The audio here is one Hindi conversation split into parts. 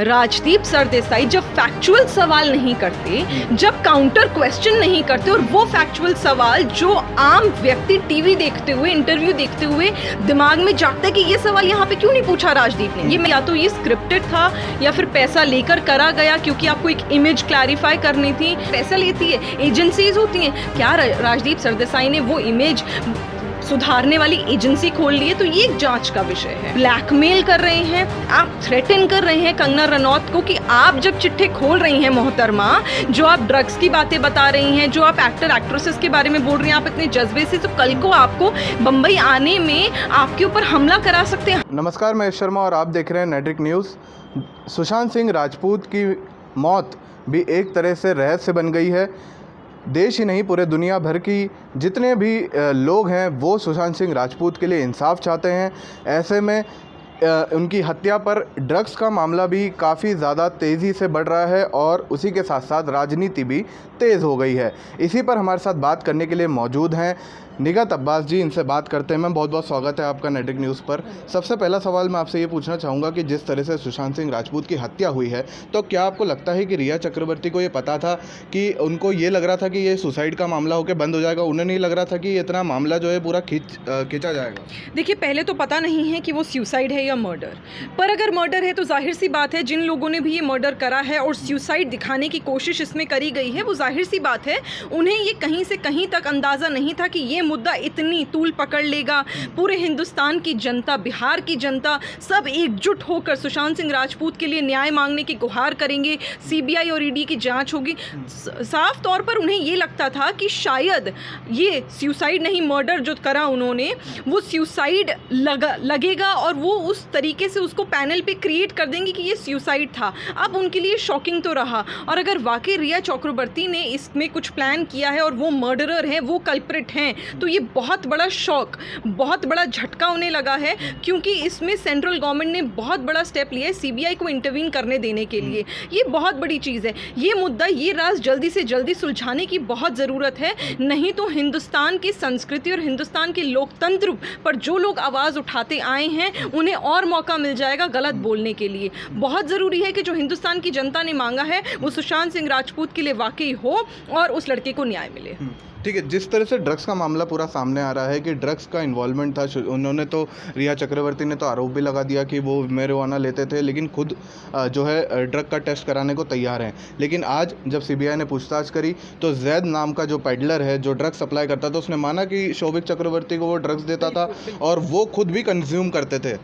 राजदीप सरदेसाई जब फैक्चुअल सवाल नहीं करते, जब काउंटर क्वेश्चन नहीं करते और वो फैक्चुअल सवाल जो आम व्यक्ति टीवी देखते हुए, इंटरव्यू देखते हुए दिमाग में जागता है कि ये सवाल यहाँ पे क्यों नहीं पूछा राजदीप ने, ये या तो ये स्क्रिप्टेड था या फिर पैसा लेकर करा गया क्योंकि आपको एक इमेज क्लैरिफाई करनी थी। पैसा लेती है, एजेंसीज होती हैं, क्या राजदीप सरदेसाई ने वो इमेज सुधारने वाली एजेंसी खोल ली है? तो ये एक जांच का विषय है। ब्लैकमेल कर रहे हैं आप, थ्रेटन कर रहे हैं कंगना रनौत को कि आप जब चिट्ठे खोल रही हैं मोहतरमा, जो आप ड्रग्स की बातें बता रही हैं, जो आप एक्टर एक्ट्रेसेस के बारे में बोल रही हैं, आप इतने जज्बे से, तो कल को आपको बम्बई आने में आपके ऊपर हमला करा सकते हैं। नमस्कार, मैं शर्मा और आप देख रहे हैं नेट्रिक न्यूज़। सुशांत सिंह राजपूत की मौत भी एक तरह से रहस्य बन गई है। देश ही नहीं, पूरे दुनिया भर की जितने भी लोग हैं वो सुशांत सिंह राजपूत के लिए इंसाफ चाहते हैं। ऐसे में उनकी हत्या पर ड्रग्स का मामला भी काफ़ी ज़्यादा तेज़ी से बढ़ रहा है और उसी के साथ साथ राजनीति भी तेज़ हो गई है। इसी पर हमारे साथ बात करने के लिए मौजूद हैं निगत अब्बास जी, इनसे बात करते हैं। मैम, बहुत बहुत स्वागत है आपका नेट्रिक न्यूज़ पर। सबसे पहला सवाल मैं आपसे ये पूछना चाहूँगा कि जिस तरह से सुशांत सिंह राजपूत की हत्या हुई है, तो क्या आपको लगता है कि रिया चक्रवर्ती को ये पता था कि उनको ये लग रहा था कि ये सुसाइड का मामला होकर बंद हो जाएगा? उन्हें नहीं लग रहा था कि इतना मामला जो है पूरा खींचा जाएगा? देखिए, पहले तो पता नहीं है कि वो सुसाइड है या मर्डर, पर अगर मर्डर है तो जाहिर सी बात है जिन लोगों ने भी ये मर्डर करा है और सुसाइड दिखाने की कोशिश इसमें करी गई है, वो जाहिर सी बात है उन्हें ये कहीं से कहीं तक अंदाज़ा नहीं था कि ये मुद्दा इतनी तूल पकड़ लेगा। पूरे हिंदुस्तान की जनता, बिहार की जनता सब एकजुट होकर सुशांत सिंह राजपूत के लिए न्याय मांगने की गुहार करेंगे, सीबीआई और ईडी की जांच होगी। साफ तौर पर उन्हें ये लगता था कि शायद ये सुसाइड नहीं, मर्डर जो करा उन्होंने वो सुसाइड लगेगा और वो उस तरीके से उसको पैनल पे क्रिएट कर देंगे कि ये सुसाइड था। अब उनके लिए शॉकिंग तो रहा, और अगर वाकई रिया चक्रवर्ती ने इसमें कुछ प्लान किया है और वो मर्डरर है, वो कल्प्रिट हैं, तो ये बहुत बड़ा शॉक, बहुत बड़ा झटका उन्हें लगा है, क्योंकि इसमें सेंट्रल गवर्नमेंट ने बहुत बड़ा स्टेप लिया है सीबीआई को इंटरवीन करने देने के लिए। ये बहुत बड़ी चीज़ है। ये मुद्दा, ये राज जल्दी से जल्दी सुलझाने की बहुत ज़रूरत है, नहीं तो हिंदुस्तान की संस्कृति और हिंदुस्तान के लोकतंत्र पर जो लोग आवाज़ उठाते आए हैं उन्हें और मौका मिल जाएगा गलत बोलने के लिए। बहुत ज़रूरी है कि जो हिंदुस्तान की जनता ने मांगा है वो सुशांत सिंह राजपूत के लिए वाकई हो और उस लड़के को न्याय मिले। ठीक है, जिस तरह से ड्रग्स का मामला पूरा सामने आ रहा है कि ड्रग्स का इन्वॉल्वमेंट था, उन्होंने तो, रिया चक्रवर्ती ने तो आरोप भी लगा दिया कि वो मैरिजुआना लेते थे, लेकिन खुद जो है ड्रग का टेस्ट कराने को तैयार हैं। लेकिन आज जब सीबीआई ने पूछताछ करी तो जैद नाम का जो पेडलर है, जो ड्रग्स सप्लाई करता था, उसने माना कि शोभिक चक्रवर्ती को वो ड्रग्स देता था और वो खुद भी कंज्यूम करते थे।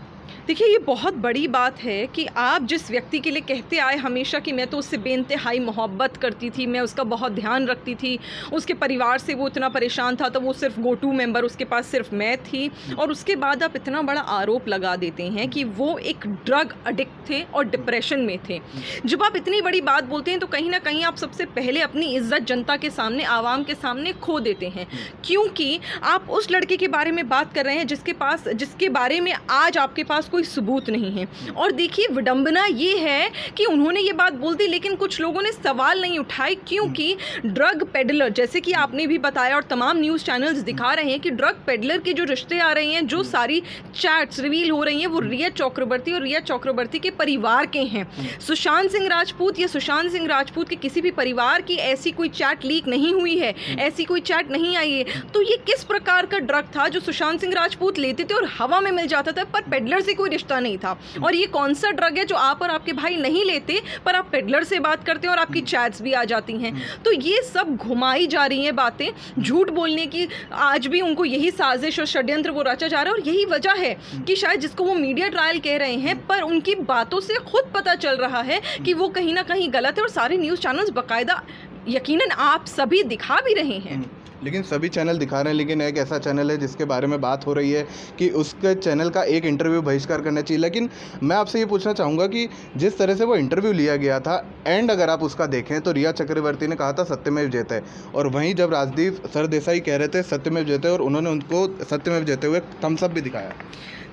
देखिए, ये बहुत बड़ी बात है कि आप जिस व्यक्ति के लिए कहते आए हमेशा कि मैं तो उससे बेइंतहाई मोहब्बत करती थी, मैं उसका बहुत ध्यान रखती थी, उसके परिवार से वो इतना परेशान था तो वो सिर्फ गो टू मेंबर, उसके पास सिर्फ मैं थी, और उसके बाद आप इतना बड़ा आरोप लगा देते हैं कि वो एक ड्रग एडिक्ट थे और डिप्रेशन में थे। जब आप इतनी बड़ी बात बोलते हैं तो कहीं ना कहीं आप सबसे पहले अपनी इज्जत जनता के सामने, आवाम के सामने खो देते हैं, क्योंकि आप उस लड़के के बारे में बात कर रहे हैं जिसके बारे में आज आपके पास कोई सबूत नहीं है। और देखिए, विडंबना ये है कि उन्होंने ये बात बोल दी, लेकिन कुछ लोगों ने सवाल नहीं उठाए, क्योंकि ड्रग पेडलर, जैसे कि आपने भी बताया और तमाम न्यूज़ चैनल्स दिखा रहे हैं कि ड्रग पेडलर के जो रिश्ते आ रहे हैं, जो सारी चैट्स रिवील हो रही हैं, वो रिया चक्रवर्ती और रिया चक्रवर्ती के परिवार के हैं। सुशांत सिंह राजपूत या सुशांत सिंह राजपूत के किसी भी परिवार की ऐसी कोई चैट लीक नहीं हुई है, ऐसी कोई चैट नहीं आई है। तो ये किस प्रकार का ड्रग था जो सुशांत सिंह राजपूत लेते थे और हवा में मिल जाता था, पर पेडलर से कोई रिश्ता नहीं था? और ये कौन सा ड्रग है जो आप और आपके भाई नहीं लेते, पर आप पेडलर से बात करते हैं और आपकी चैट्स भी आ जाती हैं? तो ये सब घुमाई जा रही हैं बातें, झूठ बोलने की। आज भी उनको यही साजिश और षड्यंत्र वो रचा जा रहा है, और यही वजह है कि शायद जिसको वो मीडिया ट्रायल कह रहे हैं, पर उनकी बातों से खुद पता चल रहा है कि वो कहीं ना कहीं गलत है, और सारे न्यूज़ चैनल्स बाकायदा, यकीनन आप सभी दिखा भी रहे हैं। लेकिन सभी चैनल दिखा रहे हैं, लेकिन एक ऐसा चैनल है जिसके बारे में बात हो रही है कि उसके चैनल का एक इंटरव्यू बहिष्कार करना चाहिए। लेकिन मैं आपसे ये पूछना चाहूँगा कि जिस तरह से वो इंटरव्यू लिया गया था, एंड अगर आप उसका देखें तो रिया चक्रवर्ती ने कहा था सत्यमेव जयते, और वहीं जब राजदीप सरदेसाई कह रहे थे सत्यमेव जयते, और उन्होंने उनको सत्यमेव जयते हुए थम्स अप भी दिखाया।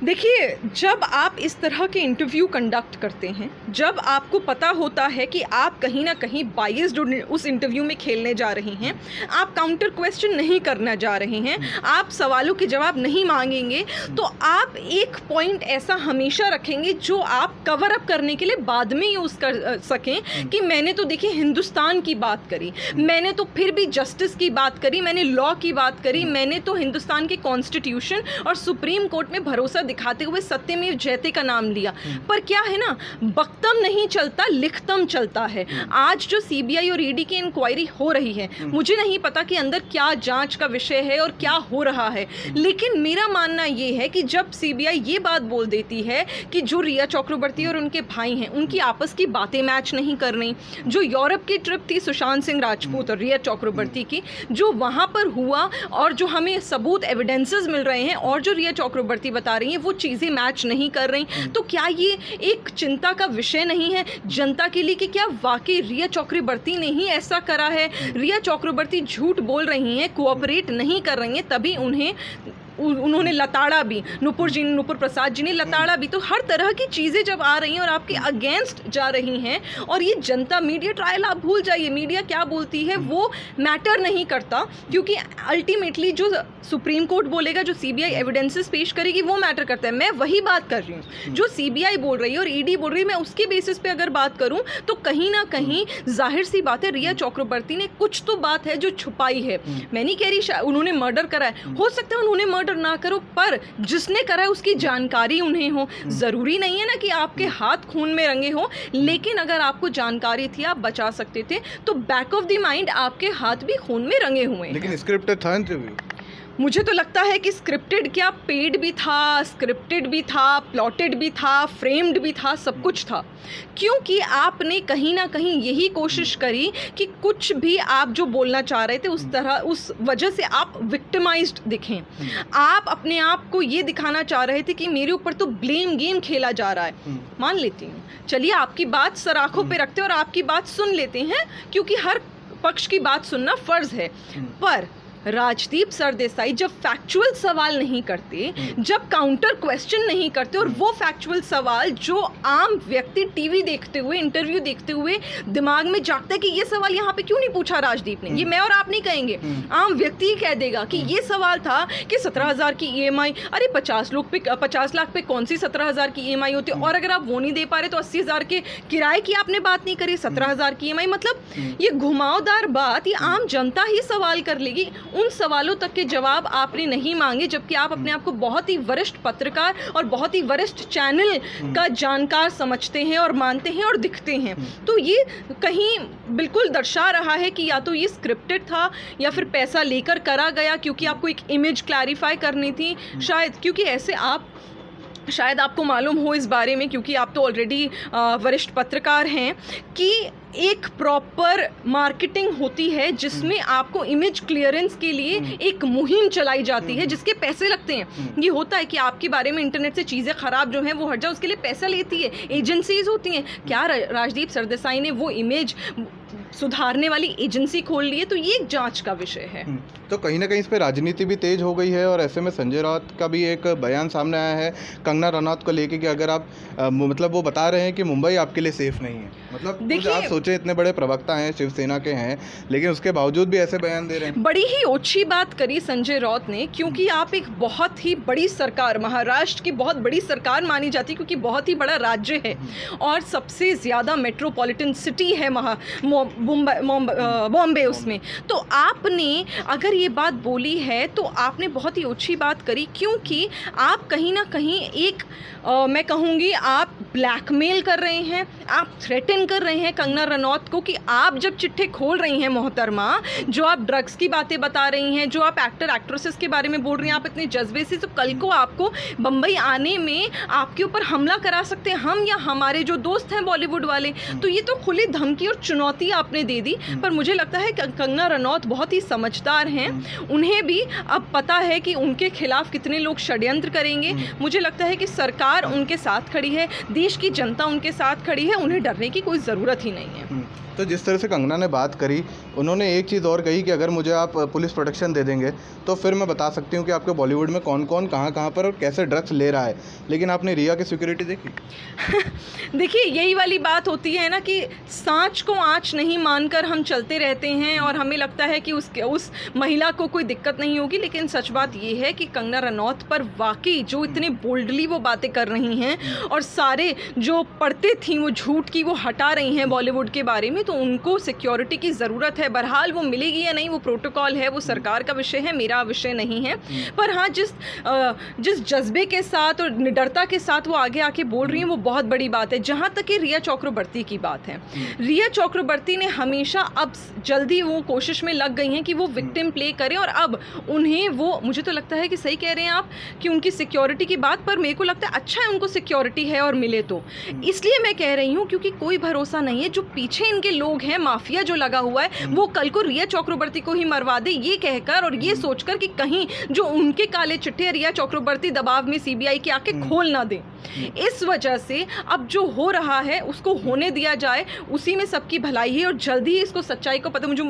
देखिए, जब आप इस तरह के इंटरव्यू कंडक्ट करते हैं, जब आपको पता होता है कि आप कहीं ना कहीं बायस्ड उस इंटरव्यू में खेलने जा रहे हैं, आप काउंटर क्वेश्चन नहीं करना जा रहे हैं, आप सवालों के जवाब नहीं मांगेंगे, तो आप एक पॉइंट ऐसा हमेशा रखेंगे जो आप कवर अप करने के लिए बाद में यूज़ कर सकें कि मैंने तो देखिए हिंदुस्तान की बात करी, मैंने तो फिर भी जस्टिस की बात करी, मैंने लॉ की बात करी, मैंने तो हिंदुस्तान के कॉन्स्टिट्यूशन और सुप्रीम कोर्ट में भरोसा दिखाते हुए सत्यमेव जयते का नाम लिया। पर क्या है ना, बख्तम नहीं चलता, लिखतम चलता है। आज जो सीबीआई और ईडी की इंक्वायरी हो रही है, मुझे नहीं पता कि अंदर क्या जांच का विषय है और क्या हो रहा है, लेकिन मेरा मानना ये है कि जब सीबीआई ये बात बोल देती है कि जो रिया चक्रवर्ती और उनके भाई हैं उनकी आपस की बातें मैच नहीं कर रही, जो यूरोप की ट्रिप थी सुशांत सिंह राजपूत और रिया चक्रवर्ती की, जो वहाँ पर हुआ और जो हमें सबूत एविडेंसेस मिल रहे हैं और जो रिया चक्रवर्ती बता रही हैं वो चीज़ें मैच नहीं कर रही, तो क्या ये एक चिंता का विषय नहीं है जनता के लिए कि क्या वाकई रिया चक्रवर्ती ने ही ऐसा करा है? रिया चक्रवर्ती झूठ बोल रही हैं, कोऑपरेट नहीं कर रही हैं, तभी उन्होंने लताड़ा भी, नुपुर प्रसाद जी ने लताड़ा भी। तो हर तरह की चीज़ें जब आ रही हैं और आपके अगेंस्ट जा रही हैं, और ये जनता, मीडिया ट्रायल आप भूल जाइए, मीडिया क्या बोलती है वो मैटर नहीं करता, क्योंकि अल्टीमेटली जो सुप्रीम कोर्ट बोलेगा, जो सीबीआई एविडेंसेस पेश करेगी वो मैटर करता है। मैं वही बात कर रही हूँ जो सीबीआई बोल रही है और ईडी बोल रही है, मैं उसके बेसिस पे अगर बात करूँ तो कहीं ना कहीं जाहिर सी बात है रिया चक्रवर्ती ने कुछ तो बात है जो छुपाई है। मैं नहीं कह रही उन्होंने मर्डर करा है, हो सकता है उन्होंने मर्डर ना करो, पर जिसने करा है उसकी जानकारी उन्हें हो। जरूरी नहीं है ना कि आपके हाथ खून में रंगे हो, लेकिन अगर आपको जानकारी थी, आप बचा सकते थे, तो बैक ऑफ द माइंड आपके हाथ भी खून में रंगे हुए हैं। लेकिन स्क्रिप्टेड था इंटरव्यू। मुझे तो लगता है कि स्क्रिप्टेड क्या, पेड भी था, स्क्रिप्टेड भी था, प्लॉटेड भी था, फ्रेम्ड भी था, सब कुछ था, क्योंकि आपने कहीं ना कहीं यही कोशिश करी कि कुछ भी आप जो बोलना चाह रहे थे उस तरह, उस वजह से आप विक्टिमाइज्ड दिखें। आप अपने आप को ये दिखाना चाह रहे थे कि मेरे ऊपर तो ब्लेम गेम खेला जा रहा है। मान लेती हूँ, चलिए आपकी बात सर आंखों पे रखते हैं और आपकी बात सुन लेते हैं, क्योंकि हर पक्ष की बात सुनना फ़र्ज है। पर राजदीप सरदेसाई जब फैक्चुअल सवाल नहीं करते, जब काउंटर क्वेश्चन नहीं करते, और वो फैक्चुअल सवाल जो आम व्यक्ति टीवी देखते हुए, इंटरव्यू देखते हुए दिमाग में जागता है कि ये सवाल यहाँ पे क्यों नहीं पूछा राजदीप ने, ये मैं और आप नहीं कहेंगे, आम व्यक्ति ही कह देगा कि ये सवाल था कि 17,000 की ईएमआई, अरे 50 लाख पे कौन सी 17,000 की ईएमआई होती है, और अगर आप वो नहीं दे पा रहे तो 80,000 के किराए की आपने बात नहीं करी, 17,000 की ईएमआई। मतलब ये घुमावदार बात ये आम जनता ही सवाल कर लेगी। उन सवालों तक के जवाब आपने नहीं मांगे, जबकि आप अपने आप को बहुत ही वरिष्ठ पत्रकार और बहुत ही वरिष्ठ चैनल का जानकार समझते हैं और मानते हैं और दिखते हैं। तो ये कहीं बिल्कुल दर्शा रहा है कि या तो ये स्क्रिप्टेड था या फिर पैसा लेकर करा गया, क्योंकि आपको एक इमेज क्लैरिफाई करनी थी शायद, क्योंकि ऐसे आप शायद आपको मालूम हो इस बारे में, क्योंकि आप तो ऑलरेडी वरिष्ठ पत्रकार हैं, कि एक प्रॉपर मार्केटिंग होती है जिसमें आपको इमेज क्लियरेंस के लिए एक मुहिम चलाई जाती है जिसके पैसे लगते हैं। ये होता है कि आपके बारे में इंटरनेट से चीज़ें ख़राब जो हैं वो हट जाए, उसके लिए पैसा लेती है, एजेंसीज होती हैं। क्या राजदीप सरदेसाई ने वो इमेज सुधारने वाली एजेंसी खोल ली है? तो ये एक जांच का विषय है। तो कहीं ना कहीं इस पर राजनीति भी तेज हो गई है, और ऐसे में संजय राउत का भी एक बयान सामने आया है कंगना रनौत को लेके कि अगर आप मतलब वो बता रहे हैं कि मुंबई आपके लिए सेफ नहीं है। मतलब कुछ आप सोचे, इतने बड़े प्रवक्ता हैं, शिवसेना के हैं, लेकिन उसके बावजूद भी ऐसे बयान दे रहे हैं। बड़ी ही ओछी बात करी संजय राउत ने, क्योंकि आप एक बहुत ही बड़ी सरकार, महाराष्ट्र की बहुत बड़ी सरकार मानी जाती है, क्योंकि बहुत ही बड़ा राज्य है और सबसे ज़्यादा मेट्रोपॉलिटन सिटी है बॉम्बे उसमें। तो आपने अगर ये बात बोली है तो आपने बहुत ही ओछी बात करी, क्योंकि आप कहीं ना कहीं एक मैं कहूँगी आप ब्लैकमेल कर रहे हैं, आप थ्रेटन कर रहे हैं कंगना रनौत को कि आप जब चिट्ठे खोल रही हैं मोहतरमा, जो आप ड्रग्स की बातें बता रही हैं, जो आप एक्टर एक्ट्रेसेस के बारे में बोल रही हैं, आप इतने जज्बे से, तो कल को आपको बम्बई आने में आपके ऊपर हमला करा सकते हैं हम या हमारे जो दोस्त हैं बॉलीवुड वाले। तो ये तो खुली धमकी और चुनौती आपने दे दी। पर मुझे लगता है कि कंगना रनौत बहुत ही समझदार हैं, उन्हें भी अब पता है कि उनके खिलाफ कितने लोग षड्यंत्र करेंगे। मुझे लगता है कि सरकार उनके साथ खड़ी है, देश की जनता उनके साथ खड़ी है, उन्हें डरने की कोई ज़रूरत ही नहीं है। तो जिस तरह से कंगना ने बात करी, उन्होंने एक चीज़ और कही कि अगर मुझे आप पुलिस प्रोटेक्शन दे देंगे तो फिर मैं बता सकती हूँ कि आपके बॉलीवुड में कौन कौन कहाँ पर और कैसे ड्रग्स ले रहा है। लेकिन आपने रिया की सिक्योरिटी देखी? देखिए, यही वाली बात होती है ना कि सांच को आँच नहीं मानकर हम चलते रहते हैं और हमें लगता है कि उस महिला को कोई दिक्कत नहीं होगी। लेकिन सच बात ये है कि कंगना रनौत पर वाकई जो इतने बोल्डली वो बातें कर रही हैं और सारे जो पढ़ते थी वो झूठ की वो हटा रही हैं बॉलीवुड के बारे में, तो उनको सिक्योरिटी की ज़रूरत है। बहरहाल वो मिलेगी या नहीं वो प्रोटोकॉल है, वो सरकार का विषय है, मेरा विषय नहीं है। पर हाँ, जिस जज्बे के साथ और निडरता के साथ वो आगे आके बोल रही हैं वो बहुत बड़ी बात है। जहाँ तक कि रिया चक्रवर्ती की बात है, रिया चक्रवर्ती ने हमेशा अब जल्दी वो कोशिश में लग गई हैं कि वो विक्टिम प्ले करें और अब उन्हें वो, मुझे तो लगता है कि सही कह रहे हैं आप कि उनकी सिक्योरिटी की बात, पर मेरे को लगता है अच्छा है उनको सिक्योरिटी है और मिले तो। इसलिए मैं कह रही हूँ क्योंकि कोई भरोसा नहीं है, जो पीछे इनके लोग हैं, माफिया जो लगा हुआ है, वो कल को रिया चक्रवर्ती को ही मरवा दे ये कहकर और ये सोचकर कि कहीं जो उनके काले चिट्ठे रिया चक्रवर्ती दबाव में सीबीआई के आके खोल ना दे। इस वजह से अब जो हो रहा है उसको होने दिया जाए, उसी में सबकी भलाई है और जल्दी ही इसको सच्चाई को पता, मुझे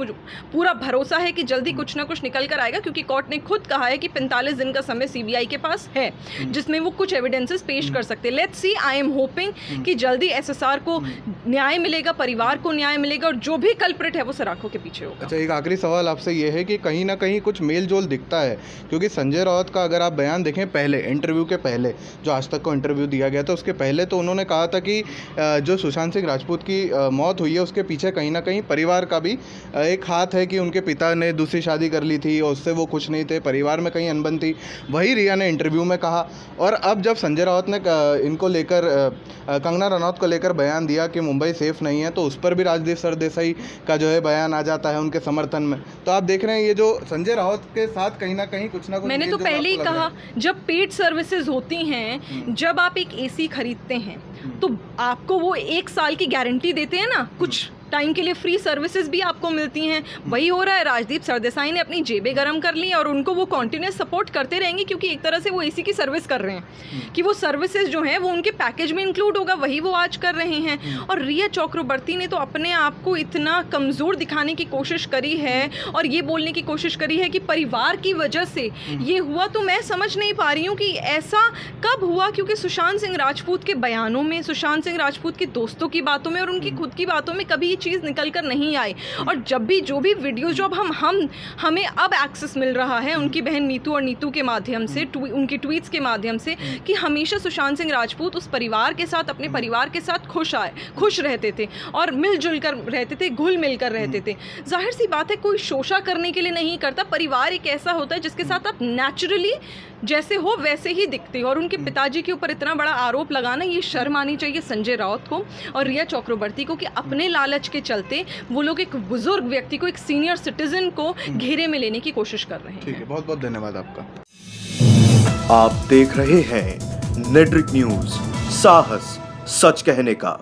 पूरा भरोसा है कि जल्दी कुछ ना कुछ निकल कर आएगा, क्योंकि कोर्ट ने खुद कहा है कि 45 दिन का समय सीबीआई के पास है जिसमें वो कुछ एविडेंसेस पेश कर सकते हैं। Let's see, I am hoping कि जल्दी एसएसआर को न्याय मिलेगा, परिवार को न्याय मिलेगा और जो भी कल्प्रिट है वो सराखों के पीछे होगा। अच्छा, एक आखिरी सवाल आपसे ये है कि कहीं ना कहीं कुछ मेल जोल दिखता है, क्योंकि संजय राउत का अगर आप बयान देखें पहले इंटरव्यू के पहले, जो आज तक को इंटरव्यू दिया गया था उसके पहले, तो उन्होंने कहा था कि जो सुशांत सिंह राजपूत की मौत हुई है उसके पीछे कहीं ना कहीं परिवार का भी एक हाथ है, कि उनके पिता ने दूसरी शादी कर ली थी और उससे वो खुश नहीं थे, परिवार में कहीं अनबन थी। वही रिया ने इंटरव्यू में कहा। और अब जब संजय राउत ने इनको लेकर कंगना रनौत को लेकर बयान दिया कि मुंबई सेफ नहीं है, तो उस पर भी राजदीप सरदेसाई का जो है बयान आ जाता है उनके समर्थन में। तो आप देख रहे हैं ये जो संजय राउत के साथ कहीं ना कुछ ना कुछ, मैंने तो पहले ही कहा, जब पेड सर्विसेज होती हैं, जब आप एक एसी खरीदते हैं तो आपको वो 1 साल की गारंटी देते हैं ना, कुछ टाइम के लिए फ्री सर्विसेज भी आपको मिलती हैं। वही हो रहा है, राजदीप सरदेसाई ने अपनी जेबें गरम कर ली और उनको वो कॉन्टिन्यूस सपोर्ट करते रहेंगे, क्योंकि एक तरह से वो एसी की सर्विस कर रहे हैं कि वो सर्विसेज जो हैं वो उनके पैकेज में इंक्लूड होगा, वही वो आज कर रहे हैं। और रिया चक्रवर्ती ने तो अपने आप को इतना कमज़ोर दिखाने की कोशिश करी है और ये बोलने की कोशिश करी है कि परिवार की वजह से ये हुआ। तो मैं समझ नहीं पा रही हूँ कि ऐसा कब हुआ, क्योंकि सुशांत सिंह राजपूत के बयानों में, सुशांत सिंह राजपूत के दोस्तों की बातों में और उनकी खुद की बातों में कभी चीज़ निकल कर नहीं आई। और जब भी जो भी वीडियोस जो अब हमें अब एक्सेस मिल रहा है उनकी बहन नीतू और नीतू के माध्यम से, उनकी ट्वीट्स के माध्यम से, कि हमेशा सुशांत सिंह राजपूत उस परिवार के साथ, अपने परिवार के साथ खुश रहते थे और मिलजुल कर रहते थे, घुल मिल कर रहते थे। जाहिर सी बात है, कोई शोषा करने के लिए नहीं करता। परिवार एक ऐसा होता है जिसके साथ आप नेचुरली जैसे हो वैसे ही दिखते हो, और उनके पिताजी के ऊपर इतना बड़ा आरोप लगाना, ये शर्म आनी चाहिए संजय राउत को और रिया चक्रवर्ती को कि अपने लालच के चलते वो लोग एक बुजुर्ग व्यक्ति को, एक सीनियर सिटीजन को घेरे में लेने की कोशिश कर रहे हैं। ठीक है, बहुत बहुत धन्यवाद आपका। आप देख रहे हैं नेट्रिक न्यूज, साहस सच कहने का।